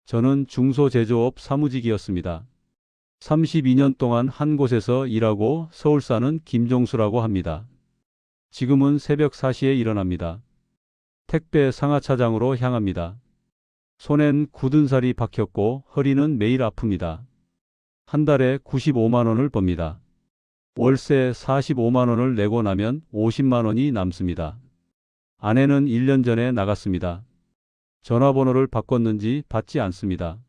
저는 중소제조업 사무직이었습니다. 32년 동안 한 곳에서 일하고 서울 사는 김종수라고 합니다. 지금은 새벽 4시에 일어납니다. 택배 상하차장으로 향합니다. 손엔 굳은 살이 박혔고 허리는 매일 아픕니다. 한 달에 95만 원을 법니다. 월세 45만 원을 내고 나면 50만 원이 남습니다. 아내는 1년 전에 나갔습니다. 전화번호를 바꿨는지 받지 않습니다.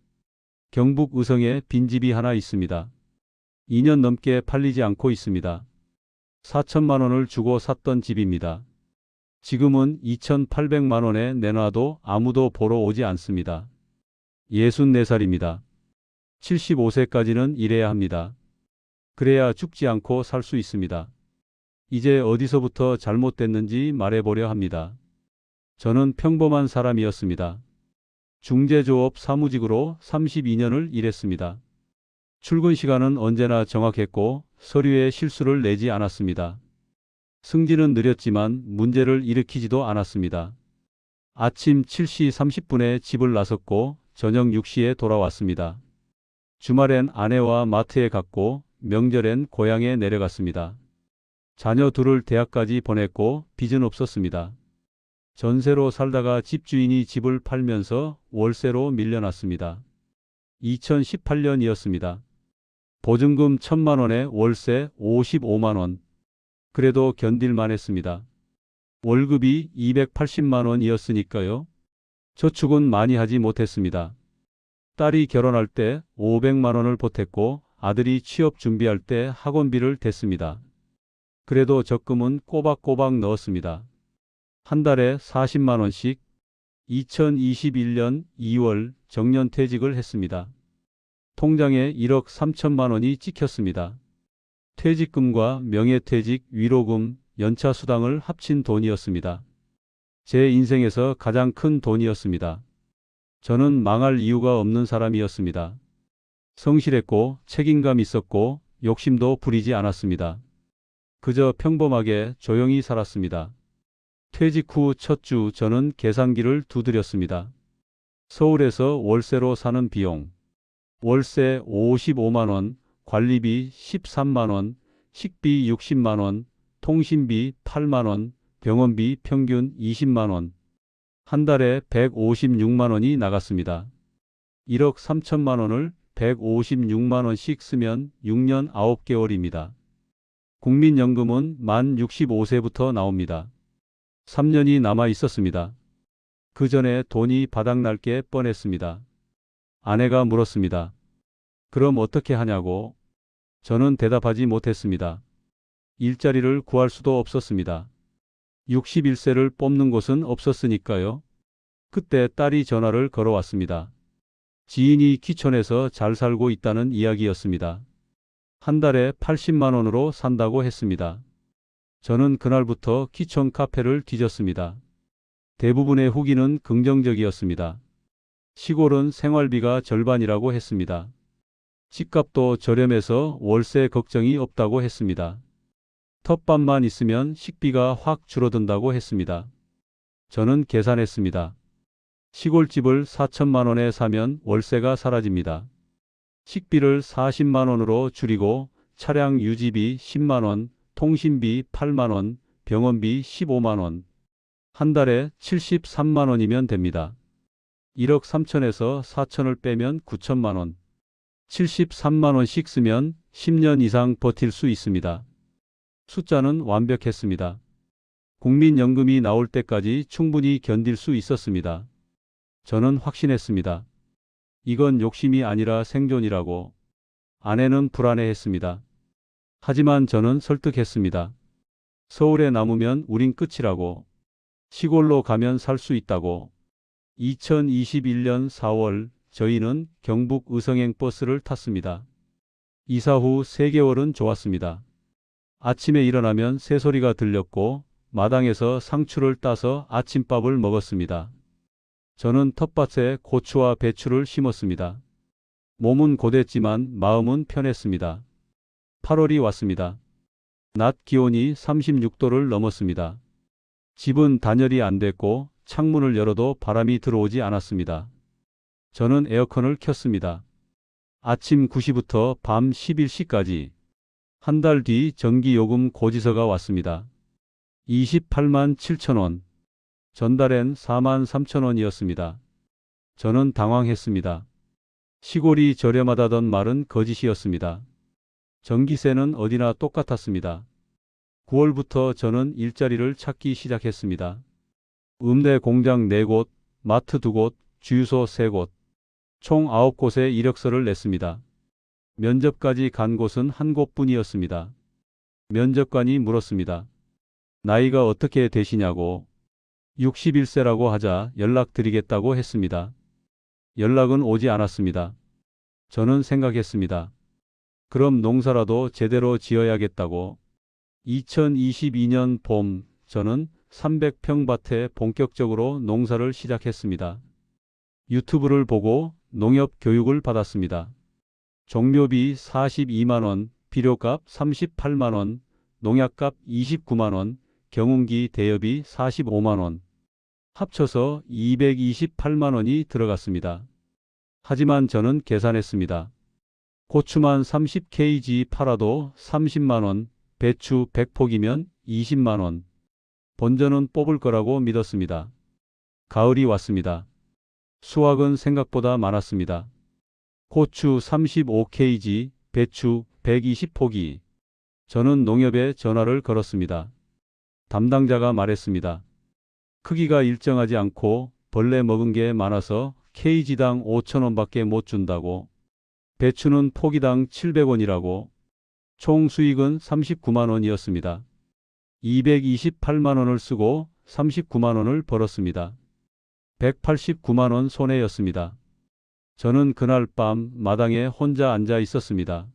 경북 의성에 빈집이 하나 있습니다. 2년 넘게 팔리지 않고 있습니다. 4천만 원을 주고 샀던 집입니다. 지금은 2,800만 원에 내놔도 아무도 보러 오지 않습니다. 64살입니다. 75세까지는 일해야 합니다. 그래야 죽지 않고 살 수 있습니다. 이제 어디서부터 잘못됐는지 말해보려 합니다. 저는 평범한 사람이었습니다. 중제조업 사무직으로 32년을 일했습니다. 출근 시간은 언제나 정확했고 서류에 실수를 내지 않았습니다. 승진은 느렸지만 문제를 일으키지도 않았습니다. 아침 7시 30분에 집을 나섰고 저녁 6시에 돌아왔습니다. 주말엔 아내와 마트에 갔고 명절엔 고향에 내려갔습니다. 자녀 둘을 대학까지 보냈고 빚은 없었습니다. 전세로 살다가 집주인이 집을 팔면서 월세로 밀려났습니다. 2018년이었습니다. 보증금 1,000만 원에 월세 55만 원. 그래도 견딜만 했습니다. 월급이 280만 원이었으니까요. 저축은 많이 하지 못했습니다. 딸이 결혼할 때 500만 원을 보탰고 아들이 취업 준비할 때 학원비를 댔습니다. 그래도 적금은 꼬박꼬박 넣었습니다. 한 달에 40만 원씩. 2021년 2월 정년퇴직을 했습니다. 통장에 1억 3천만 원이 찍혔습니다. 퇴직금과 명예퇴직, 위로금, 연차수당을 합친 돈이었습니다. 제 인생에서 가장 큰 돈이었습니다. 저는 망할 이유가 없는 사람이었습니다. 성실했고 책임감 있었고 욕심도 부리지 않았습니다. 그저 평범하게 조용히 살았습니다. 퇴직 후 첫 주 저는 계산기를 두드렸습니다. 서울에서 월세로 사는 비용. 월세 55만 원, 관리비 13만 원, 식비 60만 원, 통신비 8만 원, 병원비 평균 20만 원. 한 달에 156만 원이 나갔습니다. 1억 3천만 원을 156만 원씩 쓰면 6년 9개월입니다. 국민연금은 만 65세부터 나옵니다. 3년이 남아 있었습니다. 그 전에 돈이 바닥날 게 뻔했습니다. 아내가 물었습니다. 그럼 어떻게 하냐고? 저는 대답하지 못했습니다. 일자리를 구할 수도 없었습니다. 61세를 뽑는 곳은 없었으니까요. 그때 딸이 전화를 걸어왔습니다. 지인이 키촌에서 잘 살고 있다는 이야기였습니다. 한 달에 80만 원으로 산다고 했습니다. 저는 그날부터 키촌 카페를 뒤졌습니다. 대부분의 후기는 긍정적이었습니다. 시골은 생활비가 절반이라고 했습니다. 집값도 저렴해서 월세 걱정이 없다고 했습니다. 텃밭만 있으면 식비가 확 줄어든다고 했습니다. 저는 계산했습니다. 시골집을 4천만 원에 사면 월세가 사라집니다. 식비를 40만 원으로 줄이고 차량 유지비 10만 원, 통신비 8만 원, 병원비 15만 원. 한 달에 73만 원이면 됩니다. 1억 3천에서 4천을 빼면 9천만 원. 73만 원씩 쓰면 10년 이상 버틸 수 있습니다. 숫자는 완벽했습니다. 국민연금이 나올 때까지 충분히 견딜 수 있었습니다. 저는 확신했습니다. 이건 욕심이 아니라 생존이라고. 아내는 불안해했습니다. 하지만 저는 설득했습니다. 서울에 남으면 우린 끝이라고. 시골로 가면 살 수 있다고. 2021년 4월 저희는 경북 의성행 버스를 탔습니다. 이사 후 3개월은 좋았습니다. 아침에 일어나면 새소리가 들렸고 마당에서 상추를 따서 아침밥을 먹었습니다. 저는 텃밭에 고추와 배추를 심었습니다. 몸은 고됐지만 마음은 편했습니다. 8월이 왔습니다. 낮 기온이 36도를 넘었습니다. 집은 단열이 안 됐고 창문을 열어도 바람이 들어오지 않았습니다. 저는 에어컨을 켰습니다. 아침 9시부터 밤 11시까지. 한 달 뒤 전기요금 고지서가 왔습니다. 28만 7천 원. 전달엔 4만 3천 원이었습니다. 저는 당황했습니다. 시골이 저렴하다던 말은 거짓이었습니다. 전기세는 어디나 똑같았습니다. 9월부터 저는 일자리를 찾기 시작했습니다. 읍내 공장 4곳, 마트 2곳, 주유소 3곳, 총 9곳에 이력서를 냈습니다. 면접까지 간 곳은 한 곳뿐이었습니다. 면접관이 물었습니다. 나이가 어떻게 되시냐고. 61세라고 하자 연락드리겠다고 했습니다. 연락은 오지 않았습니다. 저는 생각했습니다. 그럼 농사라도 제대로 지어야겠다고. 2022년 봄, 저는 300평 밭에 본격적으로 농사를 시작했습니다. 유튜브를 보고 농협 교육을 받았습니다. 종묘비 42만 원, 비료값 38만 원, 농약값 29만 원, 경운기 대여비 45만 원. 합쳐서 228만 원이 들어갔습니다. 하지만 저는 계산했습니다. 고추만 30kg 팔아도 30만 원, 배추 100포기면 20만 원. 본전은 뽑을 거라고 믿었습니다. 가을이 왔습니다. 수확은 생각보다 많았습니다. 고추 35kg, 배추 120포기. 저는 농협에 전화를 걸었습니다. 담당자가 말했습니다. 크기가 일정하지 않고 벌레 먹은 게 많아서 kg당 5,000원밖에 못 준다고. 배추는 포기당 700원이라고. 총 수익은 39만 원이었습니다. 228만 원을 쓰고 39만 원을 벌었습니다. 189만 원 손해였습니다. 저는 그날 밤 마당에 혼자 앉아 있었습니다.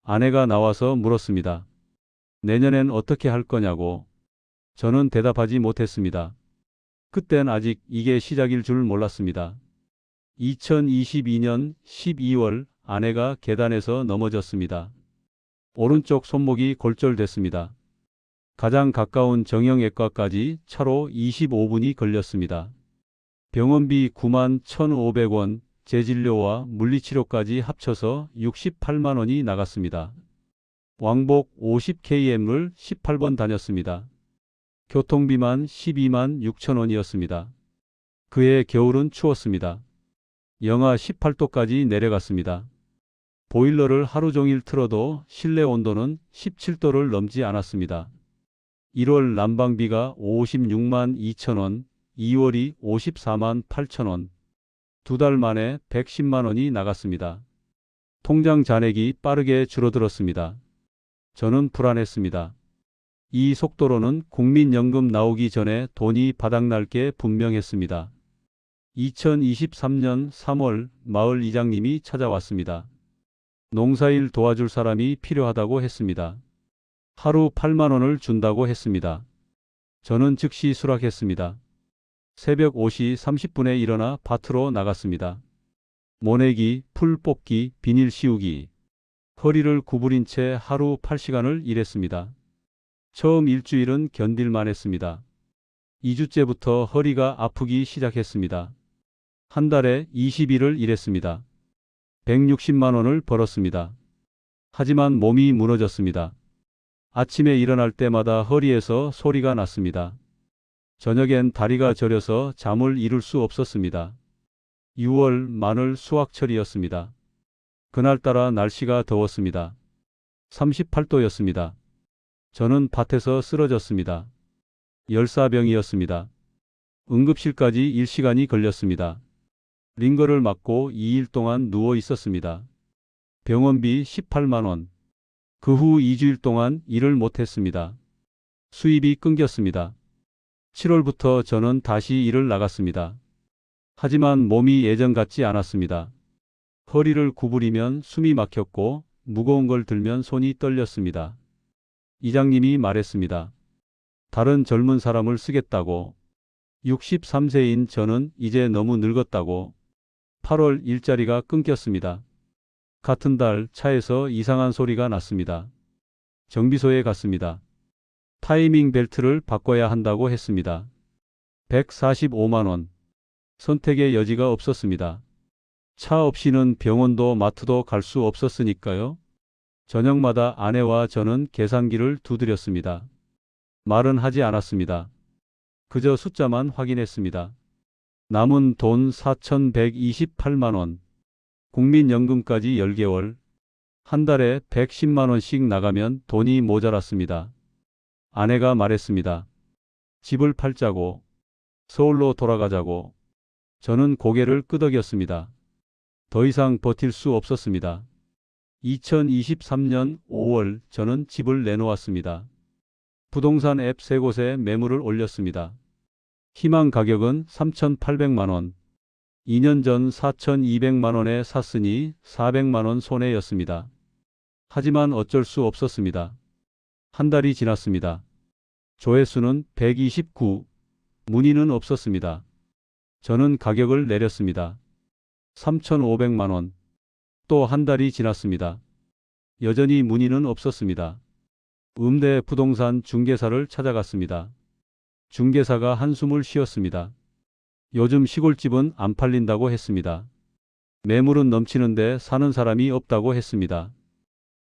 아내가 나와서 물었습니다. 내년엔 어떻게 할 거냐고. 저는 대답하지 못했습니다. 그땐 아직 이게 시작일 줄 몰랐습니다. 2022년 12월 아내가 계단에서 넘어졌습니다. 오른쪽 손목이 골절됐습니다. 가장 가까운 정형외과까지 차로 25분이 걸렸습니다. 병원비 9만 1,500원, 재진료와 물리치료까지 합쳐서 68만 원이 나갔습니다. 왕복 50km를 18번 다녔습니다. 교통비만 12만 6천 원이었습니다. 그해 겨울은 추웠습니다. 영하 18도까지 내려갔습니다. 보일러를 하루 종일 틀어도 실내 온도는 17도를 넘지 않았습니다. 1월 난방비가 56만 2천 원, 2월이 54만 8천 원. 2달 만에 110만 원이 나갔습니다. 통장 잔액이 빠르게 줄어들었습니다. 저는 불안했습니다. 이 속도로는 국민연금 나오기 전에 돈이 바닥날 게 분명했습니다. 2023년 3월 마을 이장님이 찾아왔습니다. 농사일 도와줄 사람이 필요하다고 했습니다. 하루 8만 원을 준다고 했습니다. 저는 즉시 수락했습니다. 새벽 5시 30분에 일어나 밭으로 나갔습니다. 모내기, 풀 뽑기, 비닐 씌우기. 허리를 구부린 채 하루 8시간을 일했습니다. 처음 일주일은 견딜만 했습니다. 2주째부터 허리가 아프기 시작했습니다. 한 달에 20일을 일했습니다. 160만 원을 벌었습니다. 하지만 몸이 무너졌습니다. 아침에 일어날 때마다 허리에서 소리가 났습니다. 저녁엔 다리가 저려서 잠을 이룰 수 없었습니다. 6월 마늘 수확철이었습니다. 그날따라 날씨가 더웠습니다. 38도였습니다. 저는 밭에서 쓰러졌습니다. 열사병이었습니다. 응급실까지 1시간이 걸렸습니다. 링거를 맞고 2일 동안 누워 있었습니다. 병원비 18만 원. 그 후 2주일 동안 일을 못했습니다. 수입이 끊겼습니다. 7월부터 저는 다시 일을 나갔습니다. 하지만 몸이 예전 같지 않았습니다. 허리를 구부리면 숨이 막혔고 무거운 걸 들면 손이 떨렸습니다. 이장님이 말했습니다. 다른 젊은 사람을 쓰겠다고. 63세인 저는 이제 너무 늙었다고. 8월 일자리가 끊겼습니다. 같은 달 차에서 이상한 소리가 났습니다. 정비소에 갔습니다. 타이밍 벨트를 바꿔야 한다고 했습니다. 145만 원. 선택의 여지가 없었습니다. 차 없이는 병원도 마트도 갈 수 없었으니까요. 저녁마다 아내와 저는 계산기를 두드렸습니다. 말은 하지 않았습니다. 그저 숫자만 확인했습니다. 남은 돈 4,128만 원. 국민연금까지 10개월. 한 달에 110만 원씩 나가면 돈이 모자랐습니다. 아내가 말했습니다. 집을 팔자고. 서울로 돌아가자고. 저는 고개를 끄덕였습니다. 더 이상 버틸 수 없었습니다. 2023년 5월 저는 집을 내놓았습니다. 부동산 앱 3곳에 매물을 올렸습니다. 희망 가격은 3,800만 원. 2년 전 4,200만 원에 샀으니 400만 원 손해였습니다. 하지만 어쩔 수 없었습니다. 한 달이 지났습니다. 조회수는 129, 문의는 없었습니다. 저는 가격을 내렸습니다. 3,500만 원. 또 한 달이 지났습니다. 여전히 문의는 없었습니다. 음대 부동산 중개사를 찾아갔습니다. 중개사가 한숨을 쉬었습니다. 요즘 시골집은 안 팔린다고 했습니다. 매물은 넘치는데 사는 사람이 없다고 했습니다.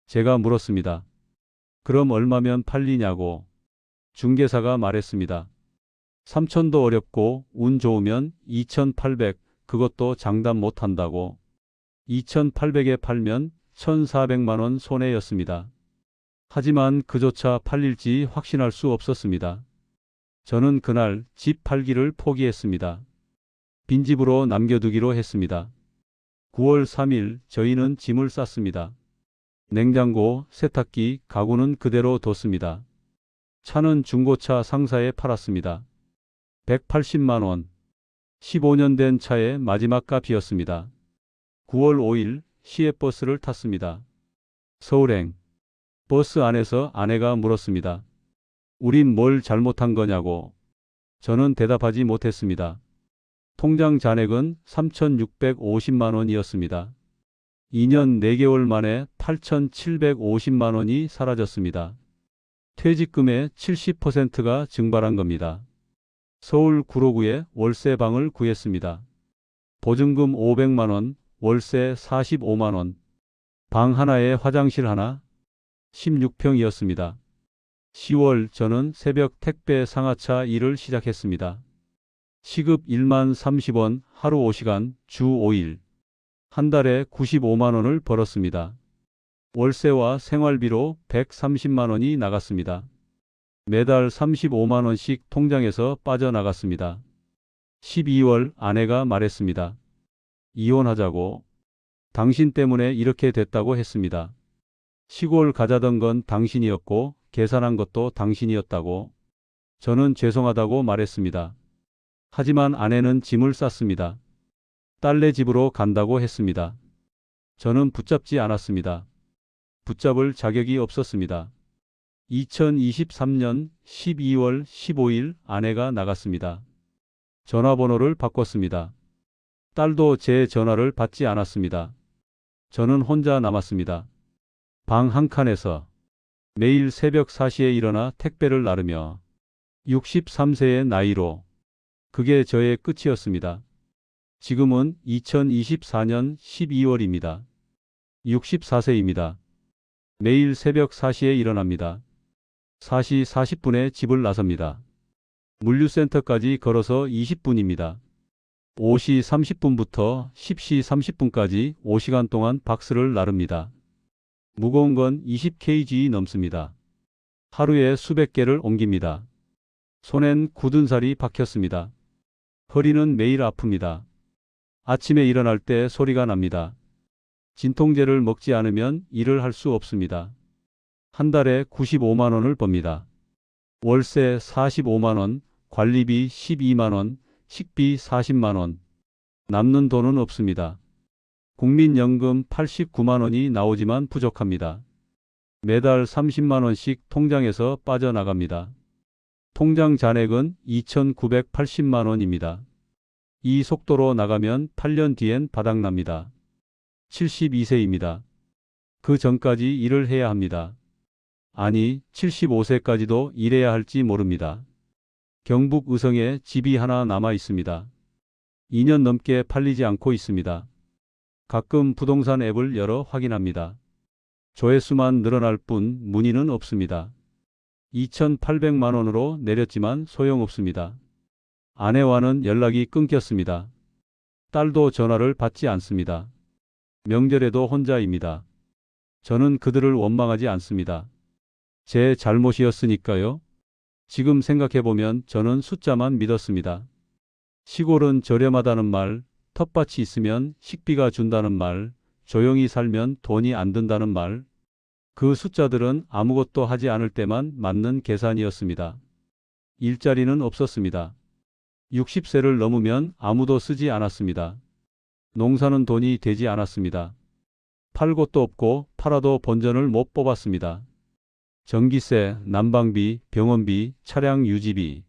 제가 물었습니다. 그럼 얼마면 팔리냐고. 중개사가 말했습니다. 3천도 어렵고 운 좋으면 2,800, 그것도 장담 못한다고. 2,800에 팔면 1,400만 원 손해였습니다. 하지만 그조차 팔릴지 확신할 수 없었습니다. 저는 그날 집 팔기를 포기했습니다. 빈집으로 남겨두기로 했습니다. 9월 3일 저희는 짐을 쌌습니다. 냉장고, 세탁기, 가구는 그대로 뒀습니다. 차는 중고차 상사에 팔았습니다. 180만 원. 15년 된 차의 마지막 값이었습니다. 9월 5일 시외버스를 탔습니다. 서울행. 버스 안에서 아내가 물었습니다. 우린 뭘 잘못한 거냐고. 저는 대답하지 못했습니다. 통장 잔액은 3,650만 원이었습니다. 2년 4개월 만에 8,750만 원이 사라졌습니다. 퇴직금의 70%가 증발한 겁니다. 서울 구로구에 월세방을 구했습니다. 보증금 500만 원, 월세 45만 원. 방 하나에 화장실 하나, 16평이었습니다. 10월 저는 새벽 택배 상하차 일을 시작했습니다. 시급 1만 30원, 하루 5시간, 주 5일. 한 달에 95만 원을 벌었습니다. 월세와 생활비로 130만 원이 나갔습니다. 매달 35만 원씩 통장에서 빠져나갔습니다. 12월 아내가 말했습니다. 이혼하자고. 당신 때문에 이렇게 됐다고 했습니다. 시골 가자던 건 당신이었고 계산한 것도 당신이었다고. 저는 죄송하다고 말했습니다. 하지만 아내는 짐을 쌌습니다. 딸네 집으로 간다고 했습니다. 저는 붙잡지 않았습니다. 붙잡을 자격이 없었습니다. 2023년 12월 15일 아내가 나갔습니다. 전화번호를 바꿨습니다. 딸도 제 전화를 받지 않았습니다. 저는 혼자 남았습니다. 방 한 칸에서 매일 새벽 4시에 일어나 택배를 나르며 63세의 나이로. 그게 저의 끝이었습니다. 지금은 2024년 12월입니다. 64세입니다. 매일 새벽 4시에 일어납니다. 4시 40분에 집을 나섭니다. 물류센터까지 걸어서 20분입니다. 5시 30분부터 10시 30분까지 5시간 동안 박스를 나릅니다. 무거운 건 20kg 넘습니다. 하루에 수백 개를 옮깁니다. 손엔 굳은 살이 박혔습니다. 허리는 매일 아픕니다. 아침에 일어날 때 소리가 납니다. 진통제를 먹지 않으면 일을 할 수 없습니다. 한 달에 95만 원을 법니다. 월세 45만 원, 관리비 12만 원, 식비 40만 원. 남는 돈은 없습니다. 국민연금 89만 원이 나오지만 부족합니다. 매달 30만 원씩 통장에서 빠져나갑니다. 통장 잔액은 2,980만 원입니다. 이 속도로 나가면 8년 뒤엔 바닥납니다. 72세입니다. 그 전까지 일을 해야 합니다. 아니, 75세까지도 일해야 할지 모릅니다. 경북 의성에 집이 하나 남아 있습니다. 2년 넘게 팔리지 않고 있습니다. 가끔 부동산 앱을 열어 확인합니다. 조회수만 늘어날 뿐 문의는 없습니다. 2,800만 원으로 내렸지만 소용없습니다. 아내와는 연락이 끊겼습니다. 딸도 전화를 받지 않습니다. 명절에도 혼자입니다. 저는 그들을 원망하지 않습니다. 제 잘못이었으니까요. 지금 생각해보면 저는 숫자만 믿었습니다. 시골은 저렴하다는 말, 텃밭이 있으면 식비가 준다는 말, 조용히 살면 돈이 안 든다는 말, 그 숫자들은 아무것도 하지 않을 때만 맞는 계산이었습니다. 일자리는 없었습니다. 60세를 넘으면 아무도 쓰지 않았습니다. 농사는 돈이 되지 않았습니다. 팔 곳도 없고 팔아도 본전을 못 뽑았습니다. 전기세, 난방비, 병원비, 차량 유지비.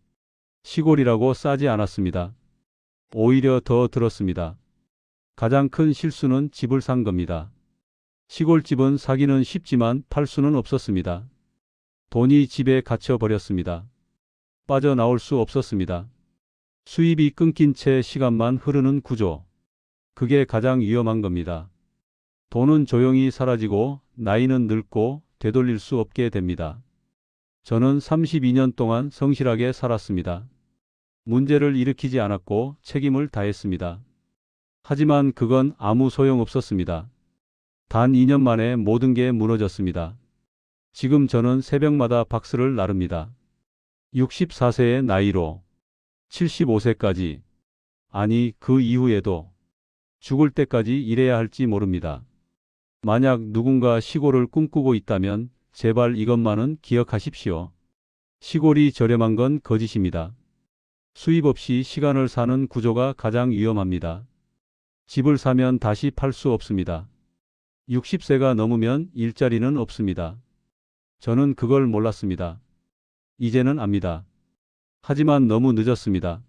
시골이라고 싸지 않았습니다. 오히려 더 들었습니다. 가장 큰 실수는 집을 산 겁니다. 시골집은 사기는 쉽지만 팔 수는 없었습니다. 돈이 집에 갇혀 버렸습니다. 빠져나올 수 없었습니다. 수입이 끊긴 채 시간만 흐르는 구조. 그게 가장 위험한 겁니다. 돈은 조용히 사라지고 나이는 늙고 되돌릴 수 없게 됩니다. 저는 32년 동안 성실하게 살았습니다. 문제를 일으키지 않았고 책임을 다했습니다. 하지만 그건 아무 소용 없었습니다. 단 2년 만에 모든 게 무너졌습니다. 지금 저는 새벽마다 박수를 나릅니다. 64세의 나이로 75세까지, 아니 그 이후에도 죽을 때까지 일해야 할지 모릅니다. 만약 누군가 시골을 꿈꾸고 있다면 제발 이것만은 기억하십시오. 시골이 저렴한 건 거짓입니다. 수입 없이 시간을 사는 구조가 가장 위험합니다. 집을 사면 다시 팔 수 없습니다. 60세가 넘으면 일자리는 없습니다. 저는 그걸 몰랐습니다. 이제는 압니다. 하지만 너무 늦었습니다.